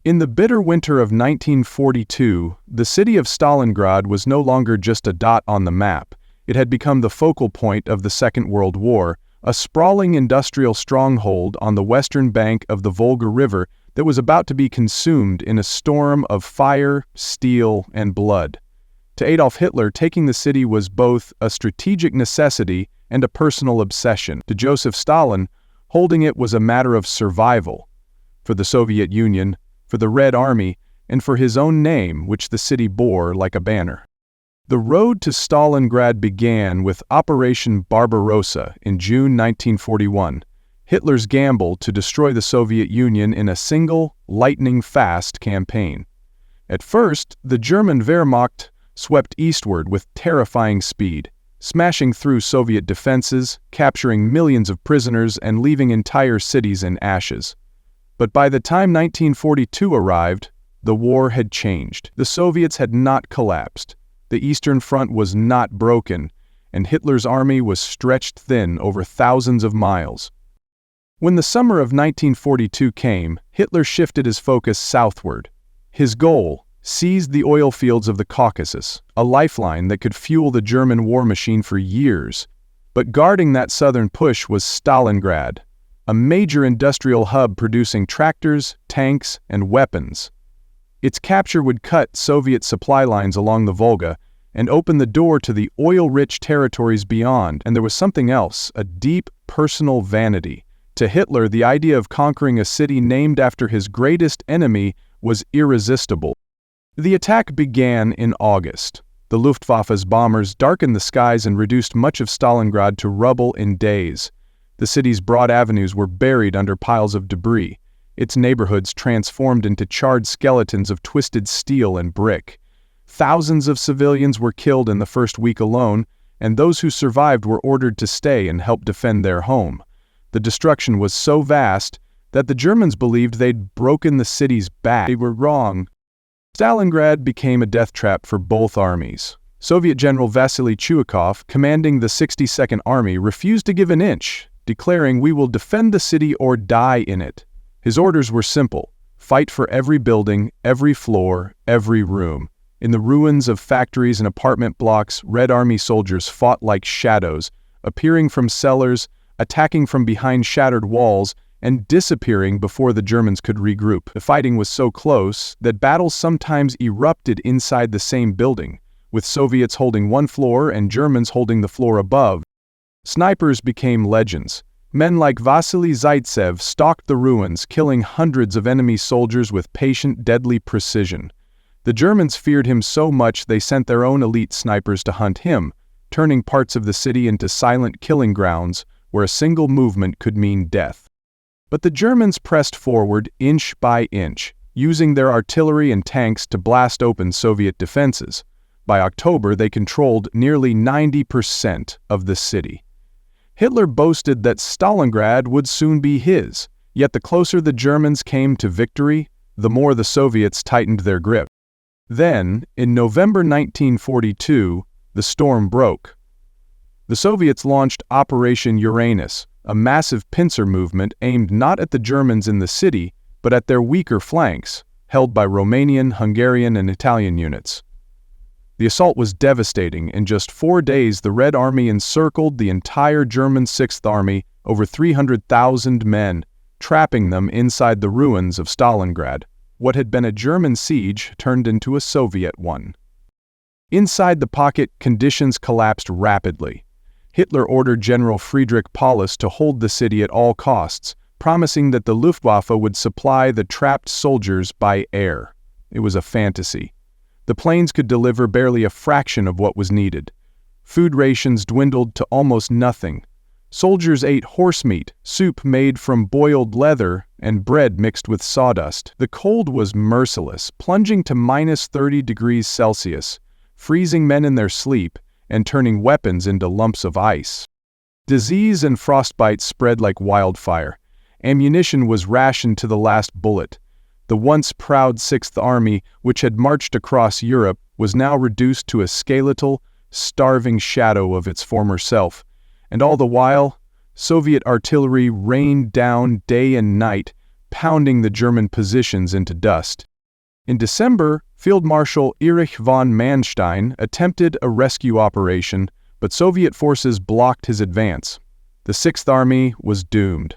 In the bitter winter of 1942, the city of Stalingrad was no longer just a dot on the map. It had become the focal point of the Second World War, a sprawling industrial stronghold on the western bank of the Volga River that was about to be consumed in a storm of fire, steel, and blood. To Adolf Hitler, taking the city was both a strategic necessity and a personal obsession. To Joseph Stalin, holding it was a matter of survival. For the Soviet Union, for the Red Army, and for his own name, which the city bore like a banner. The road to Stalingrad began with Operation Barbarossa in June 1941, Hitler's gamble to destroy the Soviet Union in a single, lightning-fast campaign. At first, the German Wehrmacht swept eastward with terrifying speed, smashing through Soviet defenses, capturing millions of prisoners, and leaving entire cities in ashes. But by the time 1942 arrived, the war had changed. The Soviets had not collapsed. The Eastern Front was not broken, and Hitler's army was stretched thin over thousands of miles. When the summer of 1942 came, Hitler shifted his focus southward. His goal: seize the oil fields of the Caucasus, a lifeline that could fuel the German war machine for years. But guarding that southern push was Stalingrad, a major industrial hub producing tractors, tanks, and weapons. Its capture would cut Soviet supply lines along the Volga and open the door to the oil-rich territories beyond. And there was something else, a deep personal vanity. To Hitler, the idea of conquering a city named after his greatest enemy was irresistible. The attack began in August. The Luftwaffe's bombers darkened the skies and reduced much of Stalingrad to rubble in days. The city's broad avenues were buried under piles of debris, its neighborhoods transformed into charred skeletons of twisted steel and brick. Thousands of civilians were killed in the first week alone, and those who survived were ordered to stay and help defend their home. The destruction was so vast that the Germans believed they'd broken the city's back. They were wrong. Stalingrad became a death trap for both armies. Soviet General Vasily Chuikov, commanding the 62nd Army, refused to give an inch, declaring, "We will defend the city or die in it." His orders were simple: fight for every building, every floor, every room. In the ruins of factories and apartment blocks, Red Army soldiers fought like shadows, appearing from cellars, attacking from behind shattered walls, and disappearing before the Germans could regroup. The fighting was so close that battles sometimes erupted inside the same building, with Soviets holding one floor and Germans holding the floor above. Snipers became legends. Men like Vasily Zaitsev stalked the ruins, killing hundreds of enemy soldiers with patient, deadly precision. The Germans feared him so much they sent their own elite snipers to hunt him, turning parts of the city into silent killing grounds where a single movement could mean death. But the Germans pressed forward inch by inch, using their artillery and tanks to blast open Soviet defenses. By October, they controlled nearly 90% of the city. Hitler boasted that Stalingrad would soon be his, yet the closer the Germans came to victory, the more the Soviets tightened their grip. Then, in November 1942, the storm broke. The Soviets launched Operation Uranus, a massive pincer movement aimed not at the Germans in the city, but at their weaker flanks, held by Romanian, Hungarian, and Italian units. The assault was devastating. In just 4 days, the Red Army encircled the entire German 6th Army, over 300,000 men, trapping them inside the ruins of Stalingrad. What had been a German siege turned into a Soviet one. Inside the pocket, conditions collapsed rapidly. Hitler ordered General Paulus to hold the city at all costs, promising that the Luftwaffe would supply the trapped soldiers by air. It was a fantasy. The planes could deliver barely a fraction of what was needed. Food rations dwindled to almost nothing. Soldiers ate horse meat, soup made from boiled leather, and bread mixed with sawdust. The cold was merciless, plunging to -30 degrees Celsius, freezing men in their sleep, and turning weapons into lumps of ice. Disease and frostbite spread like wildfire. Ammunition was rationed to the last bullet. The once proud 6th Army, which had marched across Europe, was now reduced to a skeletal, starving shadow of its former self. And all the while, Soviet artillery rained down day and night, pounding the German positions into dust. In December, Field Marshal Erich von Manstein attempted a rescue operation, but Soviet forces blocked his advance. The Sixth Army was doomed.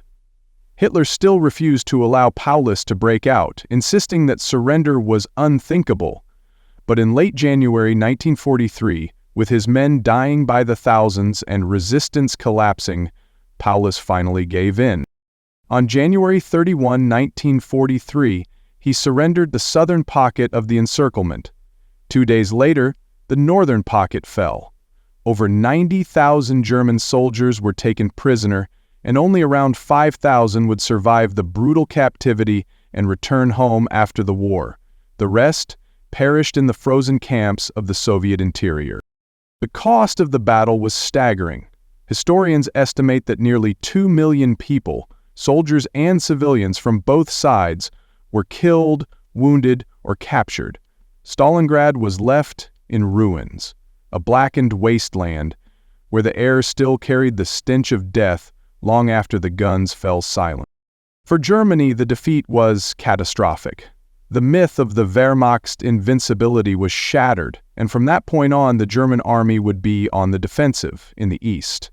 Hitler still refused to allow Paulus to break out, insisting that surrender was unthinkable. But in late January 1943, with his men dying by the thousands and resistance collapsing, Paulus finally gave in. On January 31, 1943, he surrendered the southern pocket of the encirclement. 2 days later, the northern pocket fell. Over 90,000 German soldiers were taken prisoner, and only around 5,000 would survive the brutal captivity and return home after the war. The rest perished in the frozen camps of the Soviet interior. The cost of the battle was staggering. Historians estimate that nearly 2 million people, soldiers and civilians from both sides, were killed, wounded, or captured. Stalingrad was left in ruins, a blackened wasteland where the air still carried the stench of death long after the guns fell silent. For Germany, the defeat was catastrophic. The myth of the Wehrmacht's invincibility was shattered, and from that point on, the German army would be on the defensive in the east.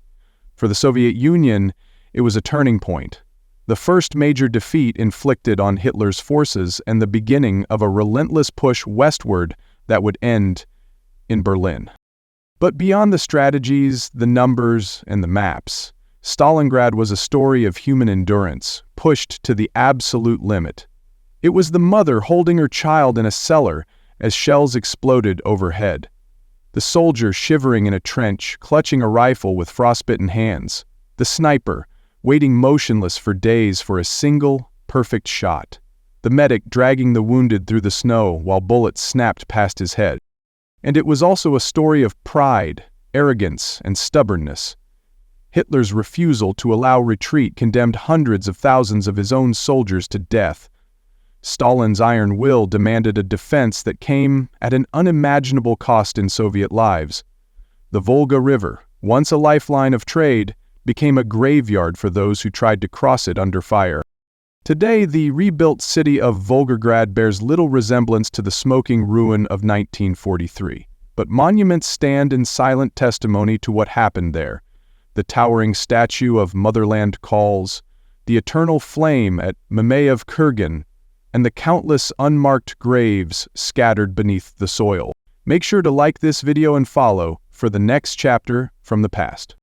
For the Soviet Union, it was a turning point, the first major defeat inflicted on Hitler's forces and the beginning of a relentless push westward that would end in Berlin. But beyond the strategies, the numbers, and the maps, Stalingrad was a story of human endurance, pushed to the absolute limit. It was the mother holding her child in a cellar as shells exploded overhead. The soldier shivering in a trench, clutching a rifle with frostbitten hands. The sniper, waiting motionless for days for a single, perfect shot. The medic dragging the wounded through the snow while bullets snapped past his head. And it was also a story of pride, arrogance, and stubbornness. Hitler's refusal to allow retreat condemned hundreds of thousands of his own soldiers to death. Stalin's iron will demanded a defense that came at an unimaginable cost in Soviet lives. The Volga River, once a lifeline of trade, became a graveyard for those who tried to cross it under fire. Today, the rebuilt city of Volgograd bears little resemblance to the smoking ruin of 1943, but monuments stand in silent testimony to what happened there. The towering statue of Motherland Calls, the eternal flame at Mamayev Kurgan, and the countless unmarked graves scattered beneath the soil. Make sure to like this video and follow for the next chapter from the past.